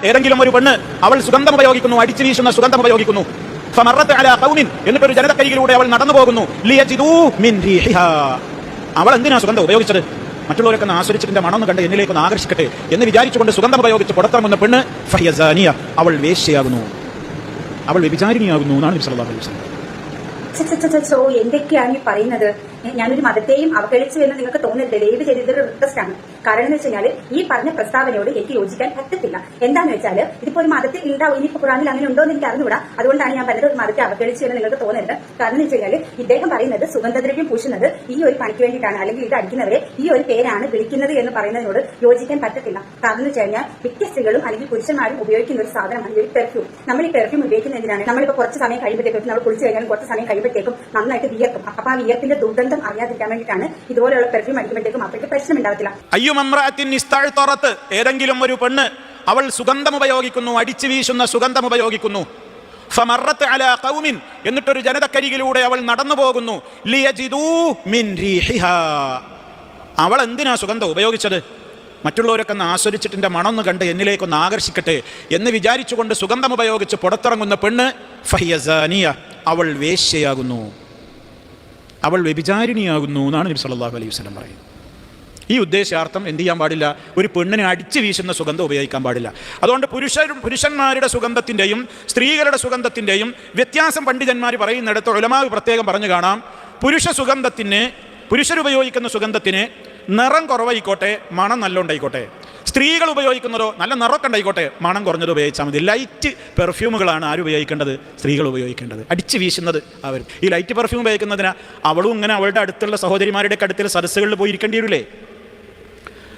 ഏതെങ്കിലും ഒരു പെണ്ണ് അവൾ സുഗന്ധം ഉപയോഗിക്കുന്നു, അടിച്ചു വീശുന്ന സുഗന്ധം ഉപയോഗിക്കുന്നു. എന്നിട്ടൊരു ജനതക്കരികിലൂടെ അവൾ നടന്നു പോകുന്നു. അവൾ എന്തിനാ സുഗന്ധം ഉപയോഗിച്ചത്? മറ്റുള്ളവരൊക്കെ ആസ്വദിച്ചിട്ട് മണം കണ്ട് എന്നിലേക്ക് ഒന്ന് ആകർഷിക്കട്ടെ എന്ന് വിചാരിച്ചുകൊണ്ട് സുഗന്ധം ഉപയോഗിച്ച് പുറത്തിറങ്ങുന്ന പെണ്ണ് ഫഹിയസാനിയ, അവൾ വേശ്യയാകുന്നു, അവൾ വ്യഭിചാരിണിയാകുന്നു എന്നാണ് നബി സല്ലല്ലാഹു അലൈഹി വസല്ലം. എന്തൊക്കെയാണ് ഈ പറയുന്നത്? ഞാനൊരു മതത്തെയും അവഗണിച്ചു എന്ന് നിങ്ങൾക്ക് തോന്നരുത്. ദയവ് ചെയ്ത് ഇതൊരു റിക്വസ്റ്റ് ആണ്. കാരണം എന്ന് വെച്ചാൽ ഈ പറഞ്ഞ പ്രസ്താവനയോട് എനിക്ക് യോജിക്കാൻ പറ്റത്തില്ല. എന്താന്ന് വെച്ചാൽ ഇതിപ്പോ ഒരു മതത്തിൽ ഉണ്ടാവും, ഇനിയിപ്പോ ഖുറാനിൽ അങ്ങനെ ഉണ്ടോ എന്ന് എനിക്ക് അറിഞ്ഞുകൂടാ. അതുകൊണ്ടാണ് ഞാൻ പറഞ്ഞത് ഒരു മതത്തെ അവഗണിച്ചു എന്ന് നിങ്ങൾക്ക് തോന്നരുത്. കാരണം എന്ന് വെച്ചാൽ ഇദ്ദേഹം പറയുന്നത് സുഗന്ധദ്രവ്യം പൂശുന്നത് ഈ ഒരു പണിക്ക് വേണ്ടിയിട്ടാണ്, അല്ലെങ്കിൽ ഇത് അടിക്കുന്നവരെ ഈ ഒരു പേരാണ് വിളിക്കുന്നത് എന്ന് പറയുന്നതിനോട് യോജിക്കാൻ പറ്റത്തില്ല. കാരണം എന്ന് വെച്ച് കഴിഞ്ഞാൽ വ്യത്യസ്തകളും അല്ലെങ്കിൽ പുരുഷന്മാരും ഉപയോഗിക്കുന്ന ഒരു സാധനമാണ് ഈ ഒരു പെർഫ്യൂം. നമ്മൾ ഈ പെർഫ്യൂം ഉപയോഗിക്കുന്നതിനാണ് നമ്മളിപ്പോ കുറച്ച് സമയം കഴിയുമ്പോഴത്തേക്കും നമ്മൾ കുളിച്ചു കഴിഞ്ഞാലും കുറച്ച് സമയം കഴിയുമ്പോഴത്തേക്കും നന്നായിട്ട് വിയർക്കും. അപ്പൊ ആ വിയർപ്പിന്റെ ദുർഗന്ധം അറിയാതിരിക്കാൻ വേണ്ടിയിട്ടാണ് ഇതുപോലെയുള്ള പെർഫ്യൂം അടിക്കുമ്പോഴത്തേക്കും അവർക്ക് പ്രശ്നം ഉണ്ടാവത്തില്ല. ഏതെങ്കിലും ഒരു പെണ്ണ് അവൾ സുഗന്ധം ഉപയോഗിക്കുന്നു, അടിച്ചു വീശുന്ന സുഗന്ധം ഉപയോഗിക്കുന്നു. എന്നിട്ടൊരു ജനതക്കരികിലൂടെ അവൾ നടന്നു പോകുന്നു. അവൾ എന്തിനാ സുഗന്ധം ഉപയോഗിച്ചത്? മറ്റുള്ളവരൊക്കെ ഒന്ന് ആസ്വദിച്ചിട്ട് മണമൊന്ന് കണ്ട് എന്നിലേക്കൊന്ന് ആകർഷിക്കട്ടെ എന്ന് വിചാരിച്ചുകൊണ്ട് സുഗന്ധം ഉപയോഗിച്ച് പുറത്തിറങ്ങുന്ന പെണ്ണ് ഫഹിയസാനിയ, അവൾ വേശ്യയാകുന്നു, അവൾ വ്യഭിചാരിണിയാകുന്നു എന്നാണ് നബി സല്ലല്ലാഹു അലൈഹി വസല്ലം പറയുന്നത്. ഈ ഉദ്ദേശാർത്ഥം എന്ത് ചെയ്യാൻ പാടില്ല? ഒരു പെണ്ണിനെ അടിച്ചു വീശുന്ന സുഗന്ധം ഉപയോഗിക്കാൻ പാടില്ല. അതുകൊണ്ട് പുരുഷന്മാരുടെ സുഗന്ധത്തിൻ്റെയും സ്ത്രീകളുടെ സുഗന്ധത്തിൻ്റെയും വ്യത്യാസം പണ്ഡിതന്മാർ പറയുന്നിടത്ത് ഉലമാ പ്രത്യേകം പറഞ്ഞു കാണാം. പുരുഷരുപയോഗിക്കുന്ന സുഗന്ധത്തിന് നിറം കുറവായിക്കോട്ടെ, മണം നല്ല ഉണ്ടായിക്കോട്ടെ. സ്ത്രീകൾ ഉപയോഗിക്കുന്നതോ നല്ല നിറമൊക്കെ ഉണ്ടായിക്കോട്ടെ, മണം കുറഞ്ഞത് ഉപയോഗിച്ചാൽ മതി. ലൈറ്റ് പെർഫ്യൂമുകളാണ് ആരുപയോഗിക്കേണ്ടത്? സ്ത്രീകൾ ഉപയോഗിക്കേണ്ടത്. അടിച്ചു വീശുന്നത് അവർ. ഈ ലൈറ്റ് പെർഫ്യൂം ഉപയോഗിക്കുന്നതിന് അവളും ഇങ്ങനെ അവളുടെ അടുത്തുള്ള സഹോദരിമാരുടെ അടുത്തുള്ള സദസ്സുകളിൽ പോയി ഇരിക്കേണ്ടി വരില്ലേ?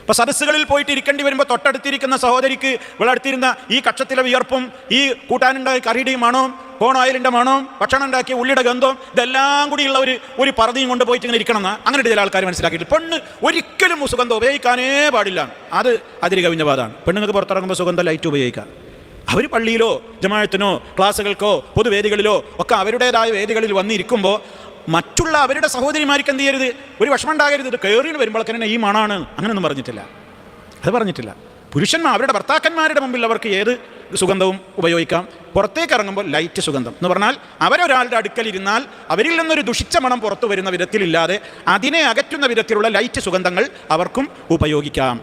അപ്പോൾ സദസ്സുകളിൽ പോയിട്ട് ഇരിക്കേണ്ടി വരുമ്പോൾ തൊട്ടടുത്തിരിക്കുന്ന സഹോദരിക്ക് ഇവളടുത്തിരുന്ന ഈ കക്ഷത്തിലെ വിയർപ്പും ഈ കൂട്ടാനുണ്ടായ കറിയുടെയും മണവും കോൺ ഓയിലിൻ്റെ മണവും ഭക്ഷണം ഉണ്ടാക്കിയ ഉള്ളിയുടെ ഗന്ധവും ഇതെല്ലാം കൂടിയുള്ള ഒരു പറതിയും കൊണ്ട് പോയിട്ട് ഇങ്ങനെ ഇരിക്കണം എന്ന് അങ്ങനെ ചില ആൾക്കാർ മനസ്സിലാക്കിയിട്ട് പെണ്ണ് ഒരിക്കലും സുഗന്ധം ഉപയോഗിക്കാനേ പാടില്ല. അത് അതിരി കവിഞ്ഞ പാതാണ്. പെണ്ണുങ്ങൾക്ക് പുറത്തിറങ്ങുമ്പോൾ സുഗന്ധം ലൈറ്റ് ഉപയോഗിക്കുക. അവർ പള്ളിയിലോ ജമാഅത്തിനോ ക്ലാസ്സുകൾക്കോ പൊതുവേദികളിലോ ഒക്കെ അവരുടേതായ വേദികളിൽ വന്നിരിക്കുമ്പോൾ മറ്റുള്ള അവരുടെ സഹോദരിമാർക്ക് എന്ത് ചെയ്യരുത്? ഒരു വിഷമം ഉണ്ടാകരുത്. ഇത് കയറി വരുമ്പോഴേക്കന്നെ ഈ മണാണ്, അങ്ങനെയൊന്നും പറഞ്ഞിട്ടില്ല. അത് പറഞ്ഞിട്ടില്ല. പുരുഷന്മാർ അവരുടെ ഭർത്താക്കന്മാരുടെ മുമ്പിൽ അവർക്ക് ഏത് സുഗന്ധവും ഉപയോഗിക്കാം. പുറത്തേക്ക് ഇറങ്ങുമ്പോൾ ലൈറ്റ് സുഗന്ധം എന്ന് പറഞ്ഞാൽ അവരൊരാളുടെ അടുക്കലിരുന്നാൽ അവരിൽ നിന്നൊരു ദുഷിച്ച മണം പുറത്തു വരുന്ന വിധത്തിലില്ലാതെ അതിനെ അകറ്റുന്ന വിധത്തിലുള്ള ലൈറ്റ് സുഗന്ധങ്ങൾ അവർക്കും ഉപയോഗിക്കാം.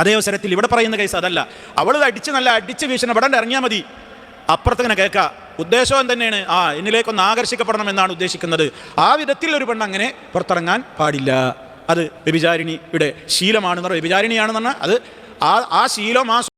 അതേ അവസരത്തിൽ ഇവിടെ പറയുന്ന കേസ് അതല്ല. അവൾ നല്ല അടിച്ച് വീശുന്ന ഇവിടെ ഇറങ്ങിയാൽ മതി, അപ്പുറത്തിങ്ങനെ കേൾക്കാം. ഉദ്ദേശം തന്നെയാണ് എന്നിലേക്കൊന്ന് ആകർഷിക്കപ്പെടണം എന്നാണ് ഉദ്ദേശിക്കുന്നത്. ആ വിധത്തിൽ ഒരു പെണ്ണ് അങ്ങനെ പുറത്തിറങ്ങാൻ പാടില്ല. അത് വ്യഭിചാരിണിയുടെ ശീലമാണെന്ന് പറഞ്ഞാൽ വ്യഭിചാരിണിയാണെന്ന് പറഞ്ഞാൽ അത് ആ ശീലം